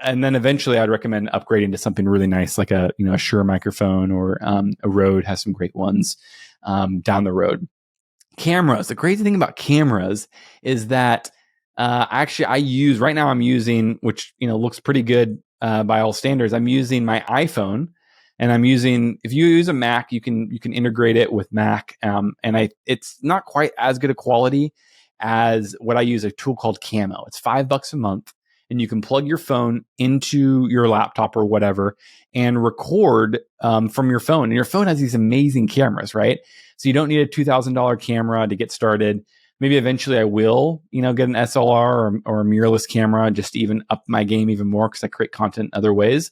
And then eventually I'd recommend upgrading to something really nice, like a Shure microphone, or a Rode has some great ones down the road. Cameras. The crazy thing about cameras is that I'm using, which looks pretty good by all standards. I'm using my iPhone, and if you use a Mac, you can integrate it with Mac, and it's not quite as good a quality as what I use, a tool called Camo. It's $5 a month, and you can plug your phone into your laptop or whatever and record from your phone. And your phone has these amazing cameras, right? So you don't need a $2,000 camera to get started. Maybe eventually I will, get an SLR or a mirrorless camera just to even up my game even more, because I create content other ways.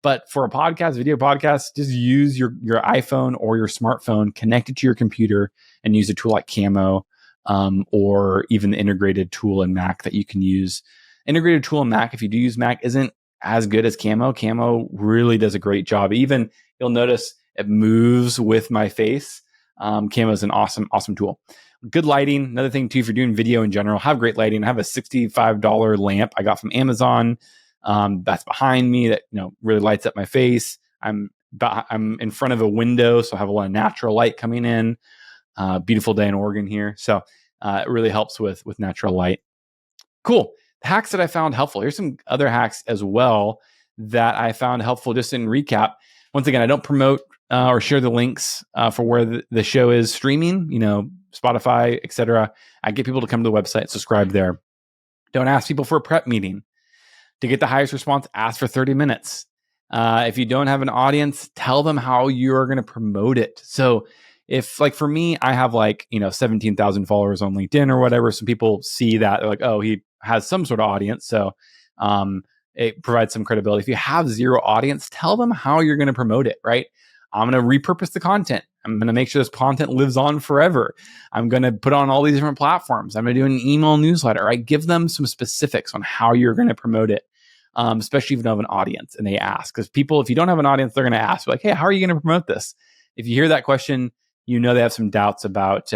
But for a video podcast, just use your iPhone or your smartphone, connect it to your computer, and use a tool like Camo. or even the integrated tool in Mac that you can use. Integrated tool in Mac, if you do use Mac, isn't as good as Camo. Camo really does a great job. Even you'll notice it moves with my face. Camo is an awesome tool. Good lighting. Another thing too, if you're doing video in general, have great lighting. I have a $65 lamp I got from Amazon. That's behind me that really lights up my face. I'm in front of a window, so I have a lot of natural light coming in. Beautiful day in Oregon here, so it really helps with natural light. Cool. Hacks that I found helpful. Here's some other hacks as well that I found helpful. Just in recap, once again, I don't promote or share the links for where the show is streaming, Spotify, etc. I get people to come to the website, subscribe there. Don't ask people for a prep meeting. To get the highest response, ask for 30 minutes. If you don't have an audience, tell them how you're going to promote it. So if, like, for me, I have 17,000 followers on LinkedIn or whatever. So people see that, they're like, oh, he has some sort of audience. So it provides some credibility. If you have zero audience, tell them how you're going to promote it, right? I'm going to repurpose the content. I'm going to make sure this content lives on forever. I'm going to put on all these different platforms. I'm going to do an email newsletter, right? Give them some specifics on how you're going to promote it, especially if you don't have an audience and they ask. Because people, if you don't have an audience, they're going to ask, like, hey, how are you going to promote this? If you hear that question, they have some doubts about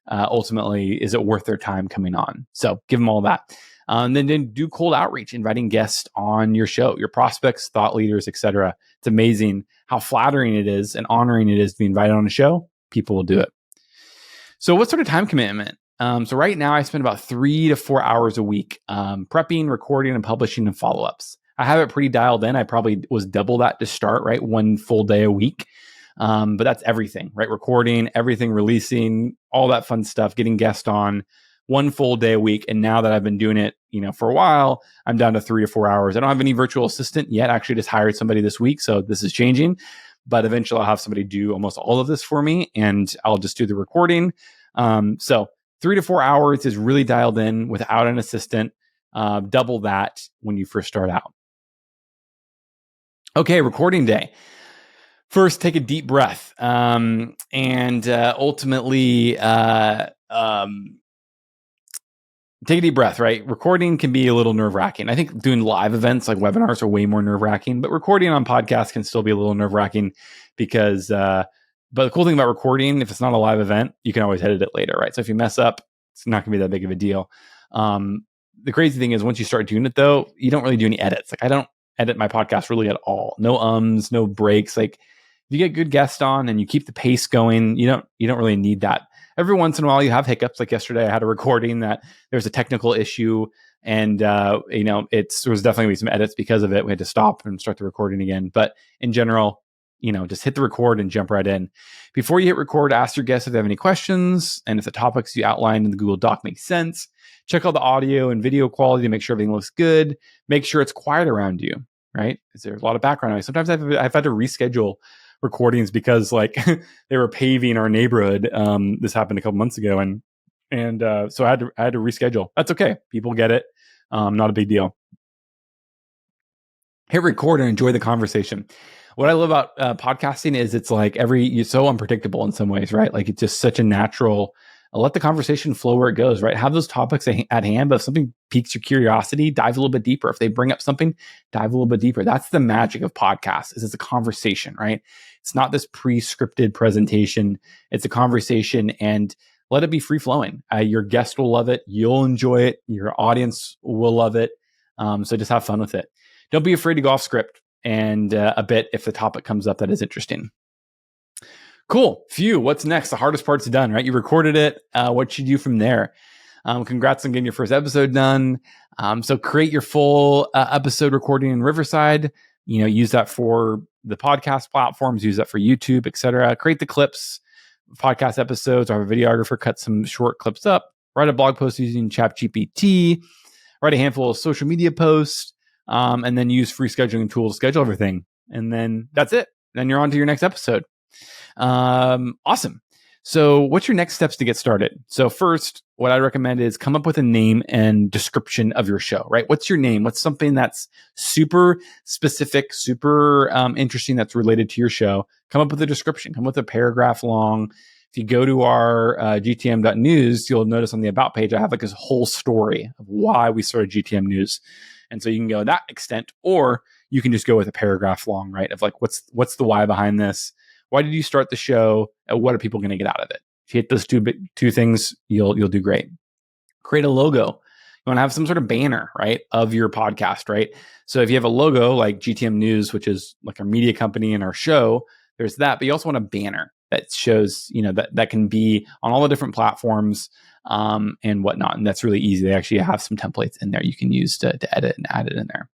ultimately, is it worth their time coming on? So give them all that. Then do cold outreach, inviting guests on your show, your prospects, thought leaders, etc. It's amazing how flattering it is and honoring it is to be invited on a show. People will do it. So what sort of time commitment? So right now I spend about 3 to 4 hours a week prepping, recording, and publishing and follow-ups. I have it pretty dialed in. I probably was double that to start, right? 1 full day a week. But that's everything, right? Recording, everything, releasing, all that fun stuff, getting guests on 1 full day a week. And now that I've been doing it, for a while, I'm down to 3 to 4 hours. I don't have any virtual assistant yet. I actually just hired somebody this week. So this is changing, but eventually I'll have somebody do almost all of this for me and I'll just do the recording. So 3 to 4 hours is really dialed in without an assistant. Double that when you first start out. Okay, recording day. First, take a deep breath and ultimately take a deep breath, right? Recording can be a little nerve-wracking. I think doing live events like webinars are way more nerve-wracking, but recording on podcasts can still be a little nerve-wracking because, but the cool thing about recording, if it's not a live event, you can always edit it later, right? So if you mess up, it's not going to be that big of a deal. The crazy thing is once you start doing it though, you don't really do any edits. Like I don't edit my podcast really at all. No ums, no breaks. Like if you get good guests on and you keep the pace going, you don't really need that. Every once in a while you have hiccups. Like yesterday I had a recording that there was a technical issue and there was definitely some edits because of it. We had to stop and start the recording again. But in general, just hit the record and jump right in. Before you hit record, ask your guests if they have any questions and if the topics you outlined in the Google Doc make sense. Check out the audio and video quality to make sure everything looks good. Make sure it's quiet around you, right? Because there's a lot of background noise. Sometimes I've had to reschedule recordings because they were paving our neighborhood. This happened a couple months ago, and so I had to reschedule. That's okay. People get it. Not a big deal. Hit record and enjoy the conversation. What I love about podcasting is it's you're so unpredictable in some ways, right? Like it's just such a natural. Let the conversation flow where it goes, right? Have those topics at hand, but if something piques your curiosity, dive a little bit deeper. If they bring up something, dive a little bit deeper. That's the magic of podcasts, is it's a conversation, right? It's not this pre-scripted presentation. It's a conversation and let it be free-flowing. Your guest will love it. You'll enjoy it. Your audience will love it. So just have fun with it. Don't be afraid to go off script and a bit if the topic comes up that is interesting. Cool. Phew. What's next? The hardest part's done, right? You recorded it. What should you do from there? Congrats on getting your first episode done. So create your full episode recording in Riverside. Use that for the podcast platforms, use that for YouTube, etc. Create the clips, podcast episodes. Our videographer cut some short clips up. Write a blog post using ChatGPT. Write a handful of social media posts, and then use free scheduling tools to schedule everything. And then that's it. Then you're on to your next episode. Awesome. So what's your next steps to get started? So first, what I recommend is come up with a name and description of your show, right? What's your name? What's something that's super specific, super interesting that's related to your show? Come up with a description. Come up with a paragraph long, If you go to our GTM.news, you'll notice on the About page, I have like this whole story of why we started GTM News. And so you can go that extent, or you can just go with a paragraph long, right? Of like, what's the why behind this? Why did you start the show? And what are people going to get out of it? If you hit those two things, you'll do great. Create a logo. You want to have some sort of banner, right, of your podcast, right? So if you have a logo like GTM News, which is like our media company and our show, there's that. But you also want a banner that shows, that can be on all the different platforms and whatnot. And that's really easy. They actually have some templates in there you can use to edit and add it in there.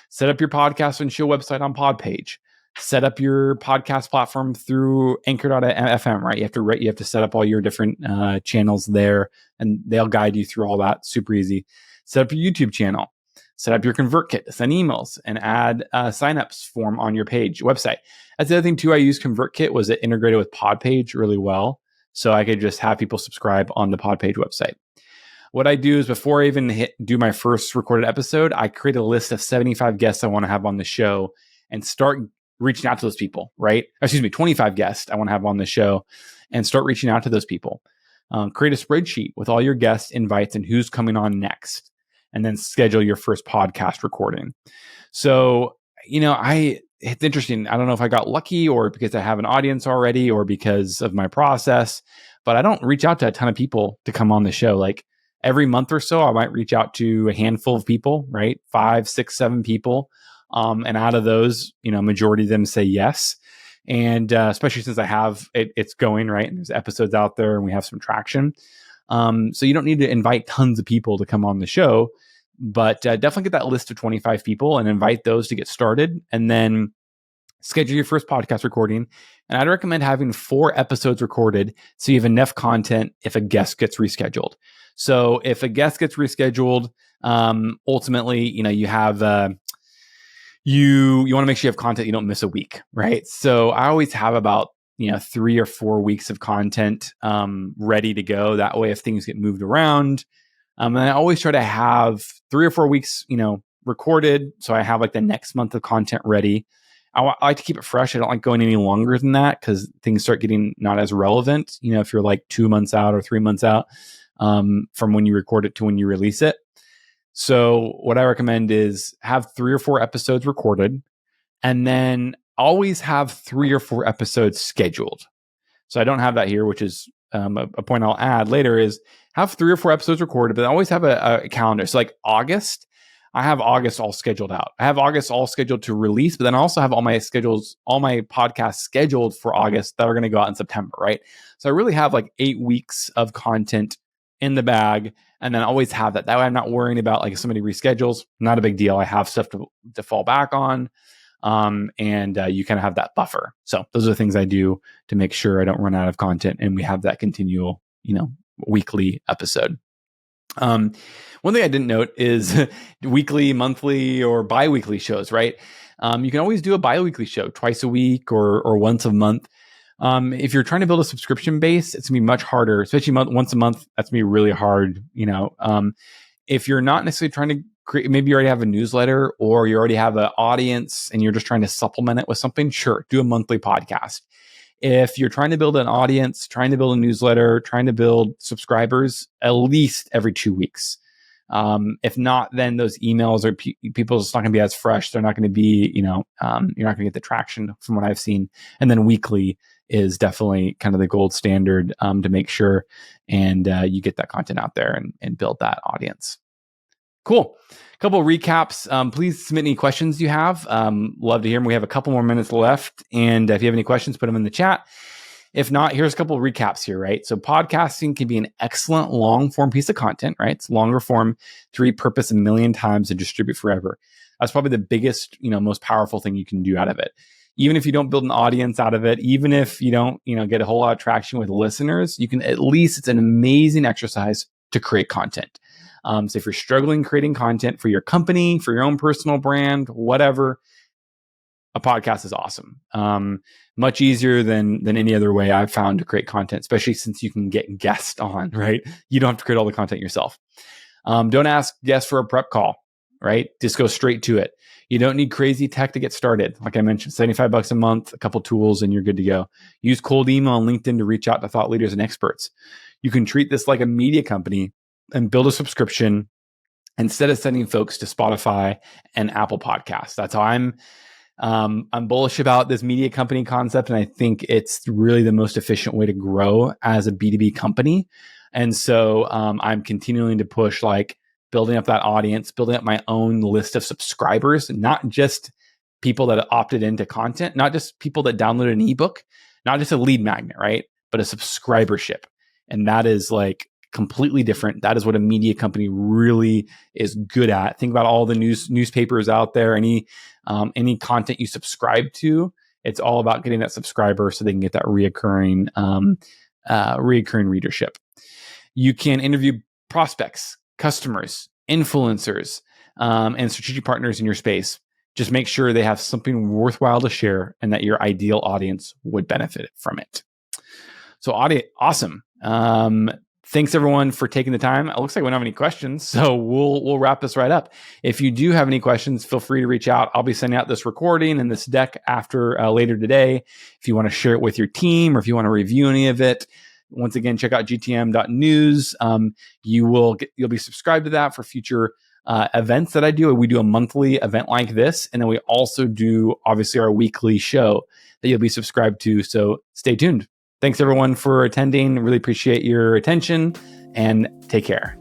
Set up your podcast and show website on Podpage. Set up your podcast platform through Anchor.fm, right? You have to set up all your different channels there, and they'll guide you through all that. Super easy. Set up your YouTube channel. Set up your ConvertKit to send emails and add a signups form on your website. That's the other thing too. I used ConvertKit was it integrated with Podpage really well, so I could just have people subscribe on the Podpage website. What I do is before I even do my first recorded episode, I create a list of 75 guests I want to have on the show and start reaching out to those people, right? 25 guests I want to have on the show and start reaching out to those people. Create a spreadsheet with all your guest invites and who's coming on next, and then schedule your first podcast recording. So, it's interesting. I don't know if I got lucky or because I have an audience already or because of my process, but I don't reach out to a ton of people to come on the show. Like every month or so, I might reach out to a handful of people, right? 5, 6, 7 people. And out of those, majority of them say yes. And especially since I have it's going, right? And there's episodes out there and we have some traction. So you don't need to invite tons of people to come on the show, but definitely get that list of 25 people and invite those to get started, and then schedule your first podcast recording. And I'd recommend having 4 episodes recorded so you have enough content if a guest gets rescheduled. So if a guest gets rescheduled, ultimately, you have you want to make sure you have content, you don't miss a week, right? So I always have about 3 or 4 weeks of content ready to go. That way, if things get moved around, and I always try to have 3 or 4 weeks, recorded, so I have like the next month of content ready. I like to keep it fresh. I don't like going any longer than that because things start getting not as relevant. If you're like 2 months out or 3 months out from when you record it to when you release it. So what I recommend is have 3 or 4 episodes recorded, and then always have 3 or 4 episodes scheduled. So I don't have that here, which is a point I'll add later, is have 3 or 4 episodes recorded, but always have a calendar. So like August, I have August all scheduled out. I have August all scheduled to release, but then I also have all my podcasts scheduled for August that are going to go out in September, right? So I really have like 8 weeks of content in the bag, and then always have that. That way I'm not worrying about like if somebody reschedules, not a big deal. I have stuff to fall back on. And you kind of have that buffer. So those are the things I do to make sure I don't run out of content and we have that continual, weekly episode. One thing I didn't note is weekly, monthly, or bi-weekly shows, right? You can always do a bi-weekly show twice a week or once a month. If you're trying to build a subscription base, it's gonna be much harder, especially once a month. That's gonna be really hard. If you're not necessarily trying to create, maybe you already have a newsletter or you already have an audience and you're just trying to supplement it with something, sure, do a monthly podcast. If you're trying to build an audience, trying to build a newsletter, trying to build subscribers, at least every 2 weeks. If not, then those emails are people just not going to be as fresh. They're not going to be, you're not going to get the traction from what I've seen. And then weekly is definitely kind of the gold standard to make sure and you get that content out there and build that audience. Cool. A couple of recaps. Please submit any questions you have. Love to hear them. We have a couple more minutes left. And if you have any questions, put them in the chat. If not, here's a couple of recaps here, right? So podcasting can be an excellent long form piece of content, right? It's longer form to repurpose 1 million times and distribute forever. That's probably the biggest, most powerful thing you can do out of it. Even if you don't build an audience out of it, even if you don't, get a whole lot of traction with listeners, you can at least, it's an amazing exercise to create content. So if you're struggling creating content for your company, for your own personal brand, whatever, a podcast is awesome. Much easier than any other way I've found to create content, especially since you can get guests on, right? You don't have to create all the content yourself. Don't ask guests for a prep call. right? Just go straight to it. You don't need crazy tech to get started. Like I mentioned, $75 a month, a couple tools, and you're good to go. Use cold email on LinkedIn to reach out to thought leaders and experts. You can treat this like a media company and build a subscription instead of sending folks to Spotify and Apple Podcasts. That's how I'm bullish about this media company concept, and I think it's really the most efficient way to grow as a B2B company. And so I'm continuing to push like building up that audience, building up my own list of subscribers, not just people that opted into content, not just people that downloaded an ebook, not just a lead magnet, right? But a subscribership. And that is like completely different. That is what a media company really is good at. Think about all the newspapers out there, any content you subscribe to. It's all about getting that subscriber so they can get that reoccurring readership. You can interview prospects, customers, influencers, and strategic partners in your space. Just make sure they have something worthwhile to share and that your ideal audience would benefit from it. So awesome. Thanks everyone for taking the time. It looks like we don't have any questions, so we'll wrap this right up. If you do have any questions, feel free to reach out. I'll be sending out this recording and this deck after later today. If you want to share it with your team or if you want to review any of it, once again, check out GTM.news. You'll be subscribed to that for future events that I do. We do a monthly event like this, and then we also do obviously our weekly show that you'll be subscribed to. So stay tuned. Thanks everyone for attending. Really appreciate your attention and take care.